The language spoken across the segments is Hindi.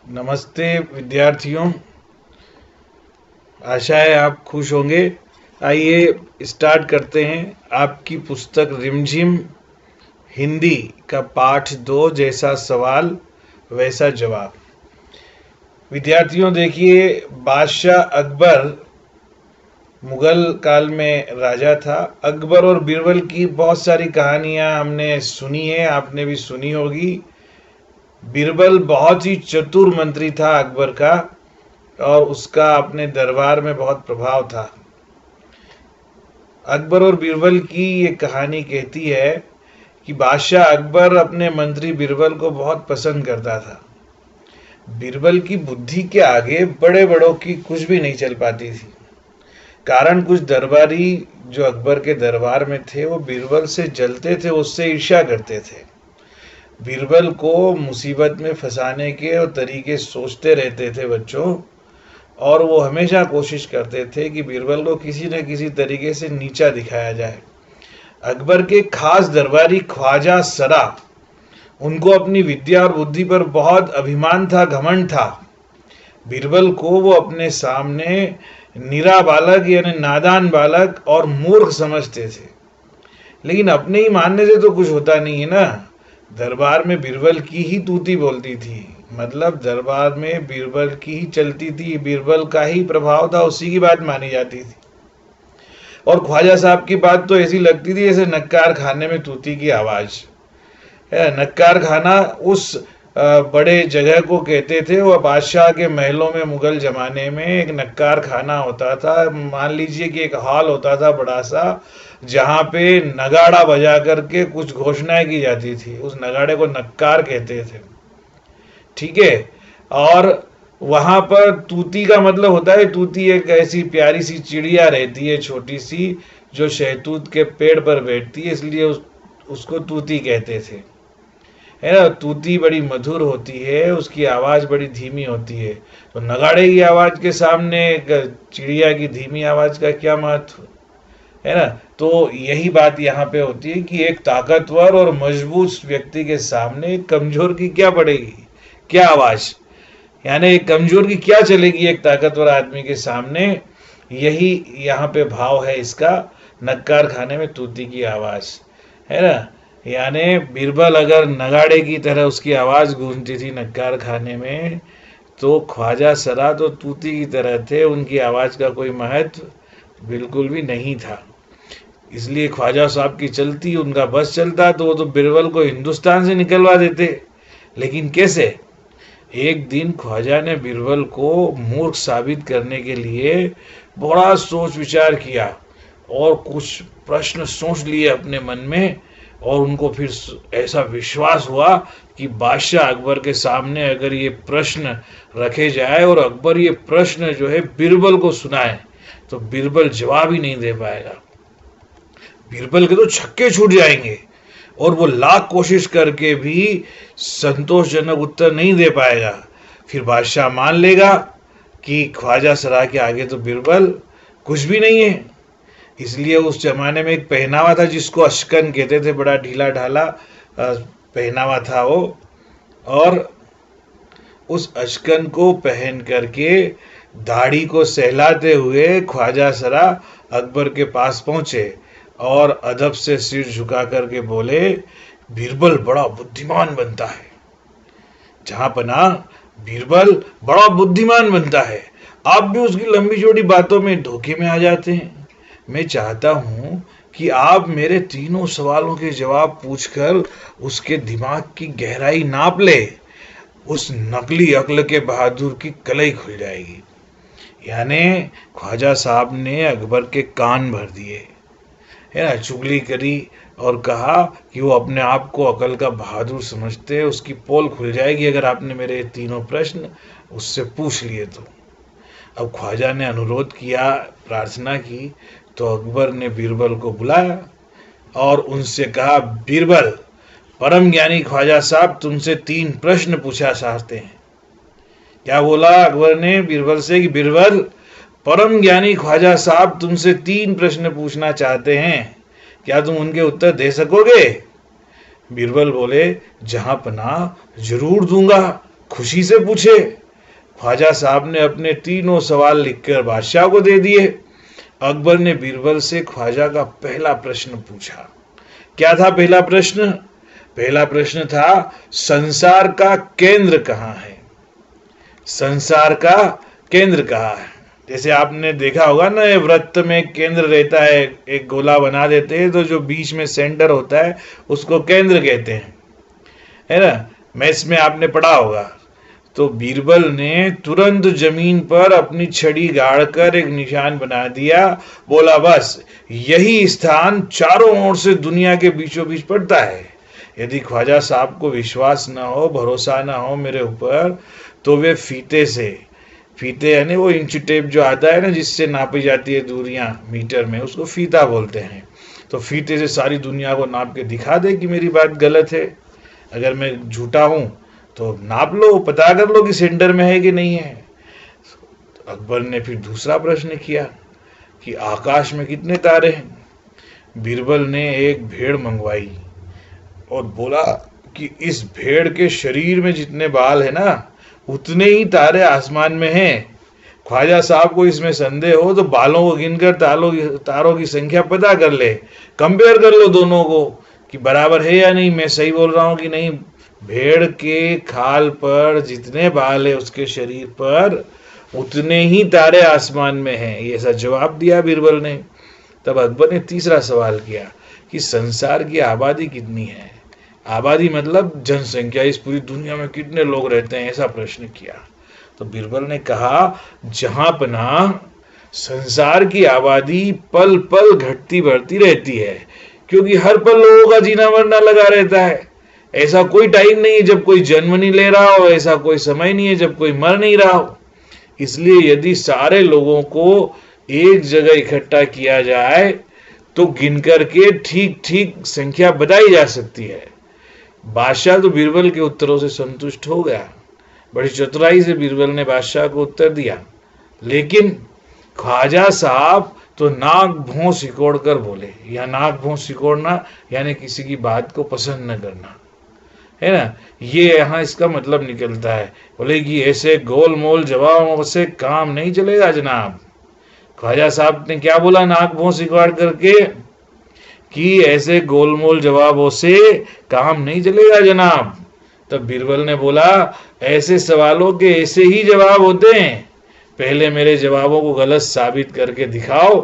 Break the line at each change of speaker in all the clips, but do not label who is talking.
नमस्ते विद्यार्थियों। आशा है आप खुश होंगे। आइए स्टार्ट करते हैं आपकी पुस्तक रिमझिम हिंदी का पाठ 2, जैसा सवाल वैसा जवाब। विद्यार्थियों देखिए, बादशाह अकबर मुगल काल में राजा था। अकबर और बीरबल की बहुत सारी कहानियां हमने सुनी है, आपने भी सुनी होगी। बीरबल बहुत ही चतुर मंत्री था अकबर का, और उसका अपने दरबार में बहुत प्रभाव था। अकबर और बीरबल की ये कहानी कहती है कि बादशाह अकबर अपने मंत्री बीरबल को बहुत पसंद करता था। बीरबल की बुद्धि के आगे बड़े बड़ों की कुछ भी नहीं चल पाती थी। कारण कुछ दरबारी जो अकबर के दरबार में थे वो बीरबल से जलते थे, उससे ईर्ष्या करते थे। बीरबल को मुसीबत में फंसाने के और तरीके सोचते रहते थे बच्चों, और वो हमेशा कोशिश करते थे कि बीरबल को किसी न किसी तरीके से नीचा दिखाया जाए। अकबर के खास दरबारी ख्वाजा सरा, उनको अपनी विद्या और बुद्धि पर बहुत अभिमान था, घमंड था। बीरबल को वो अपने सामने निरा बालक यानी नादान बालक और मूर्ख समझते थे। लेकिन अपने ही मानने से तो कुछ होता नहीं है ना। दरबार में बीरबल की ही तूती बोलती थी, मतलब दरबार में बीरबल की ही चलती थी, बीरबल का ही प्रभाव था, उसी की बात मानी जाती थी। और ख्वाजा साहब की बात तो ऐसी लगती थी जैसे नक्कार खाने में तूती की आवाज है। नक्कार खाना उस बड़े जगह को कहते थे। वह बादशाह के महलों में मुगल जमाने में एक नक्कार खाना होता था। मान लीजिए कि एक हॉल होता था बड़ा सा, जहाँ पे नगाड़ा बजा करके कुछ घोषणाएं की जाती थी। उस नगाड़े को नक्कार कहते थे, ठीक है। और वहां पर तूती का मतलब होता है, तूती एक ऐसी प्यारी सी चिड़िया रहती है छोटी सी, जो शहतूत के पेड़ पर बैठती है, इसलिए उसको तूती कहते थे, है ना। तूती बड़ी मधुर होती है, उसकी आवाज बड़ी धीमी होती है। तो नगाड़े की आवाज के सामने चिड़िया की धीमी आवाज का क्या महत्व, है ना। तो यही बात यहाँ पे होती है कि एक ताकतवर और मजबूत व्यक्ति के सामने एक कमजोर की क्या पड़ेगी, क्या आवाज, यानी एक कमजोर की क्या चलेगी एक ताकतवर आदमी के सामने। यही यहाँ पे भाव है इसका, नक्कार खाने में तूती की आवाज, है ना। यानी बीरबल अगर नगाड़े की तरह उसकी आवाज गूंजती थी नक्कार खाने में, तो ख्वाजा सरा तो तूती की तरह थे, उनकी आवाज का कोई महत्व बिल्कुल भी नहीं था। इसलिए ख्वाजा साहब की चलती, उनका बस चलता, तो वो तो बीरबल को हिंदुस्तान से निकलवा देते। लेकिन कैसे? एक दिन ख्वाजा ने बीरबल को मूर्ख साबित करने के लिए बड़ा सोच विचार किया और कुछ प्रश्न सोच लिए अपने मन में, और उनको फिर ऐसा विश्वास हुआ कि बादशाह अकबर के सामने अगर ये प्रश्न रखे जाए और अकबर ये प्रश्न जो है बीरबल को सुनाए, तो बीरबल जवाब ही नहीं दे पाएगा। बीरबल के तो छक्के छूट जाएंगे और वो लाख कोशिश करके भी संतोषजनक उत्तर नहीं दे पाएगा। फिर बादशाह मान लेगा कि ख्वाजा सरा के आगे तो बीरबल कुछ भी नहीं है। इसलिए उस जमाने में एक पहनावा था जिसको अशकन कहते थे, बड़ा ढीला ढाला पहनावा था वो, और उस अशकन को पहन करके दाढ़ी को सहलाते हुए ख्वाजा सरा अकबर के पास पहुंचे और अदब से सिर झुका करके बोले, बीरबल बड़ा बुद्धिमान बनता है जहां पना, बीरबल बड़ा बुद्धिमान बनता है। आप भी उसकी लंबी चौड़ी बातों में धोखे में आ जाते हैं। मैं चाहता हूं कि आप मेरे तीनों सवालों के जवाब पूछकर उसके दिमाग की गहराई नाप ले। उस नकली अक्ल के बहादुर की कलई खुल जाएगी। यानी ख्वाजा साहब ने अकबर के कान भर दिए, है ना, चुगली करी और कहा कि वो अपने आप को अकल का बहादुर समझते हैं, उसकी पोल खुल जाएगी अगर आपने मेरे तीनों प्रश्न उससे पूछ लिए तो। अब ख्वाजा ने अनुरोध किया, प्रार्थना की, तो अकबर ने बीरबल को बुलाया और उनसे कहा, बीरबल, परम ज्ञानी ख्वाजा साहब तुमसे 3 प्रश्न पूछा चाहते हैं। क्या बोला अकबर ने बीरबल से कि बीरबल, परम ज्ञानी ख्वाजा साहब तुमसे 3 प्रश्न पूछना चाहते हैं, क्या तुम उनके उत्तर दे सकोगे? बीरबल बोले, जहां पना जरूर दूंगा, खुशी से पूछे। ख्वाजा साहब ने अपने तीनों सवाल लिखकर बादशाह को दे दिए। अकबर ने बीरबल से ख्वाजा का पहला प्रश्न पूछा। क्या था पहला प्रश्न? पहला प्रश्न था, संसार का केंद्र कहाँ है? संसार का केंद्र कहाँ है? जैसे आपने देखा होगा ना, ये वृत्त में केंद्र रहता है, एक गोला बना देते हैं तो जो बीच में सेंटर होता है उसको केंद्र कहते हैं, है ना? मैथ्स में आपने पढ़ा होगा। तो बीरबल ने तुरंत जमीन पर अपनी छड़ी गाड़कर एक निशान बना दिया। बोला, बस यही स्थान चारों ओर से दुनिया के बीचों बीच पड़ता है। यदि ख्वाजा साहब को विश्वास ना हो, भरोसा ना हो मेरे ऊपर, तो वे फीते यानी वो इंच टेप जो आता है ना, जिससे नापी जाती है दूरियां मीटर में, उसको फीता बोलते हैं। तो फीते से सारी दुनिया को नाप के दिखा दे कि मेरी बात गलत है। अगर मैं झूठा हूं तो नाप लो, पता कर लो कि सेंटर में है कि नहीं है। अकबर ने फिर दूसरा प्रश्न किया कि आकाश में कितने तारे हैं? बीरबल ने एक भेड़ मंगवाई और बोला कि इस भेड़ के शरीर में जितने बाल है ना, उतने ही तारे आसमान में हैं। ख्वाजा साहब को इसमें संदेह हो तो बालों को गिनकर तारों की संख्या पता कर ले, कंपेयर कर लो दोनों को कि बराबर है या नहीं, मैं सही बोल रहा हूं कि नहीं। भेड़ के खाल पर जितने बाल है उसके शरीर पर, उतने ही तारे आसमान में हैं। ये ऐसा जवाब दिया बीरबल ने। तब अकबर ने तीसरा सवाल किया कि संसार की आबादी कितनी है? आबादी मतलब जनसंख्या, इस पूरी दुनिया में कितने लोग रहते हैं, ऐसा प्रश्न किया। तो बीरबल ने कहा, जहां पना संसार की आबादी पल पल घटती बढ़ती रहती है, क्योंकि हर पल लोगों का जीना मरना लगा रहता है। ऐसा कोई टाइम नहीं है जब कोई जन्म नहीं ले रहा हो, ऐसा कोई समय नहीं है जब कोई मर नहीं रहा हो। इसलिए यदि सारे लोगों को एक जगह इकट्ठा किया जाए तो गिन करके ठीक ठीक संख्या बताई जा सकती है। बादशाह तो बीरबल के उत्तरों से संतुष्ट हो गया। बड़ी चतुराई से बीरबल ने बादशाह को उत्तर दिया, लेकिन ख्वाजा साहब तो नाक भौं सिकोड़ कर बोले। या नाक भौं सिकोड़ना यानी किसी की बात को पसंद न करना, है ना? ये यहाँ इसका मतलब निकलता है। बोले कि ऐसे गोल मोल जवाबों से काम नहीं चलेगा जनाब। ख्वाजा साहब ने क्या बोला नाक भौं सिकोड़ करके? कि ऐसे गोलमोल जवाबों से काम नहीं चलेगा जनाब। तब बीरबल ने बोला, ऐसे सवालों के ऐसे ही जवाब होते हैं, पहले मेरे जवाबों को गलत साबित करके दिखाओ,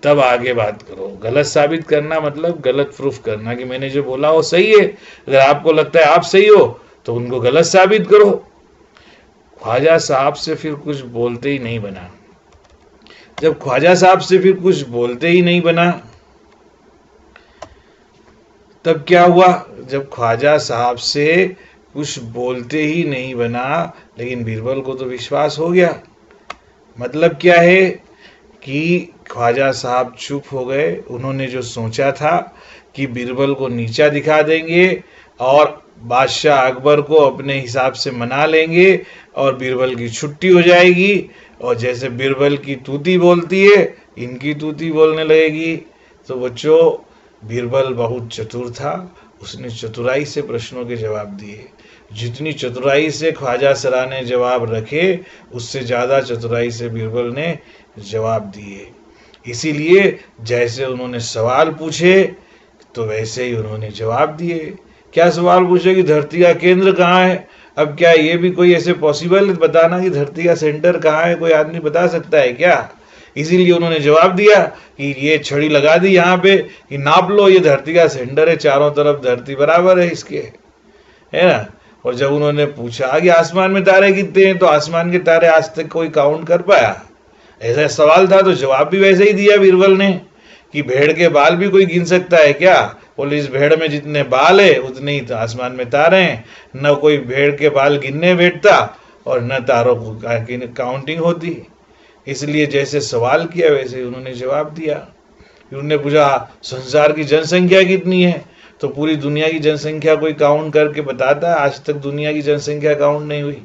तब आगे बात करो। गलत साबित करना मतलब गलत प्रूफ करना कि मैंने जो बोला वो सही है। अगर आपको लगता है आप सही हो तो उनको गलत साबित करो। ख्वाजा साहब से फिर कुछ बोलते ही नहीं बना। जब ख्वाजा साहब से फिर कुछ बोलते ही नहीं बना, तब क्या हुआ? जब ख्वाजा साहब से कुछ बोलते ही नहीं बना, लेकिन बीरबल को तो विश्वास हो गया। मतलब क्या है कि ख्वाजा साहब चुप हो गए। उन्होंने जो सोचा था कि बीरबल को नीचा दिखा देंगे और बादशाह अकबर को अपने हिसाब से मना लेंगे और बीरबल की छुट्टी हो जाएगी, और जैसे बीरबल की तूती बोलती है इनकी तूती बोलने लगेगी। तो बच्चों, बीरबल बहुत चतुर था। उसने चतुराई से प्रश्नों के जवाब दिए। जितनी चतुराई से ख्वाजा सरा ने जवाब रखे, उससे ज़्यादा चतुराई से बीरबल ने जवाब दिए। इसीलिए जैसे उन्होंने सवाल पूछे तो वैसे ही उन्होंने जवाब दिए। क्या सवाल पूछे कि धरती का केंद्र कहाँ है? अब क्या ये भी कोई ऐसे पॉसिबल है बताना कि धरती का सेंटर कहाँ है? कोई आदमी बता सकता है क्या? इसीलिए उन्होंने जवाब दिया कि ये छड़ी लगा दी यहाँ पे कि नाप लो, ये धरती का सेंटर है, चारों तरफ धरती बराबर है इसके, है ना? और जब उन्होंने पूछा कि आसमान में तारे कितने हैं, तो आसमान के तारे आज तक कोई काउंट कर पाया? ऐसा सवाल था तो जवाब भी वैसे ही दिया बीरबल ने कि भेड़ के बाल भी कोई गिन सकता है क्या? बोले इस भेड़ में जितने बाल है उतने ही तो आसमान में तारे हैं। न कोई भेड़ के बाल गिनने बैठता और न तारों को काउंटिंग होती। इसलिए जैसे सवाल किया वैसे ही उन्होंने जवाब दिया। फिर उन्होंने पूछा संसार की जनसंख्या कितनी है? तो पूरी दुनिया की जनसंख्या कोई काउंट करके बताता है? आज तक दुनिया की जनसंख्या काउंट नहीं हुई,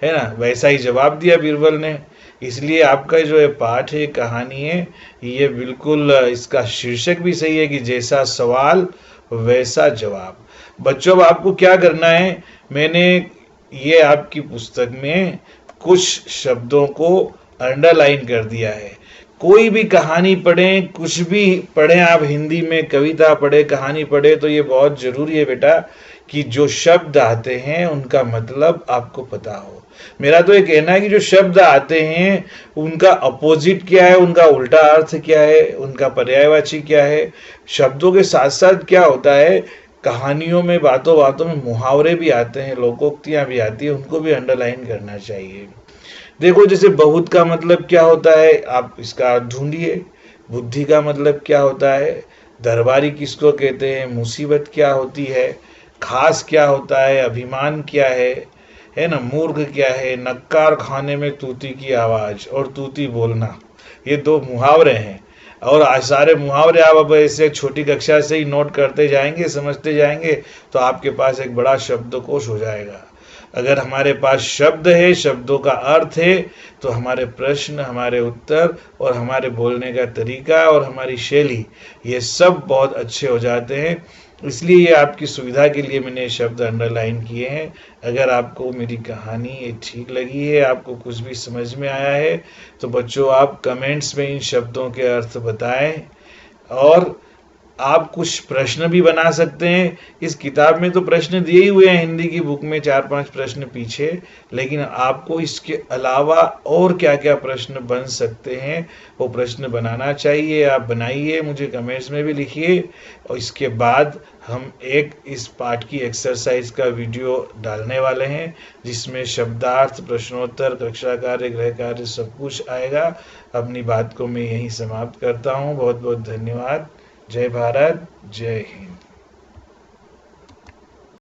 है ना? वैसा ही जवाब दिया बीरबल ने। इसलिए आपका जो ये पाठ है, कहानी है, ये बिल्कुल इसका शीर्षक भी सही है कि जैसा सवाल वैसा जवाब। बच्चों, अब आपको क्या करना है, मैंने ये आपकी पुस्तक में कुछ शब्दों को अंडरलाइन कर दिया है। कोई भी कहानी पढ़ें, कुछ भी पढ़ें, आप हिंदी में कविता पढ़े, कहानी पढ़े, तो ये बहुत जरूरी है बेटा कि जो शब्द आते हैं उनका मतलब आपको पता हो। मेरा तो ये कहना है कि जो शब्द आते हैं उनका अपोजिट क्या है, उनका उल्टा अर्थ क्या है, उनका पर्यायवाची क्या है। शब्दों के साथ साथ क्या होता है, कहानियों में, बातों बातों में मुहावरे भी आते हैं, लोकोक्तियां भी आती है, उनको भी अंडरलाइन करना चाहिए। देखो, जैसे बहुत का मतलब क्या होता है, आप इसका अर्थ ढूंढिए। बुद्धि का मतलब क्या होता है, दरबारी किसको कहते हैं, मुसीबत क्या होती है, खास क्या होता है, अभिमान क्या है ना, मूर्ख क्या है, नक्कार खाने में तूती की आवाज और तूती बोलना, ये दो मुहावरे हैं। और सारे मुहावरे आप अब ऐसे छोटी कक्षा से ही नोट करते जाएंगे, समझते जाएंगे, तो आपके पास एक बड़ा शब्दकोश हो जाएगा। अगर हमारे पास शब्द है, शब्दों का अर्थ है, तो हमारे प्रश्न, हमारे उत्तर और हमारे बोलने का तरीका और हमारी शैली, ये सब बहुत अच्छे हो जाते हैं। इसलिए ये आपकी सुविधा के लिए मैंने शब्द अंडरलाइन किए हैं। अगर आपको मेरी कहानी ये ठीक लगी है, आपको कुछ भी समझ में आया है, तो बच्चों आप कमेंट्स में इन शब्दों के अर्थ बताएं। और आप कुछ प्रश्न भी बना सकते हैं। इस किताब में तो प्रश्न दिए ही हुए हैं, हिंदी की बुक में 4-5 प्रश्न पीछे, लेकिन आपको इसके अलावा और क्या क्या प्रश्न बन सकते हैं वो प्रश्न बनाना चाहिए। आप बनाइए, मुझे कमेंट्स में भी लिखिए। और इसके बाद हम एक इस पाठ की एक्सरसाइज का वीडियो डालने वाले हैं, जिसमें शब्दार्थ, प्रश्नोत्तर, कक्षा कार्य, गृह कार्य सब कुछ आएगा। अपनी बात को मैं यहीं समाप्त करता हूँ। बहुत बहुत धन्यवाद। जय भारत, जय हिंद।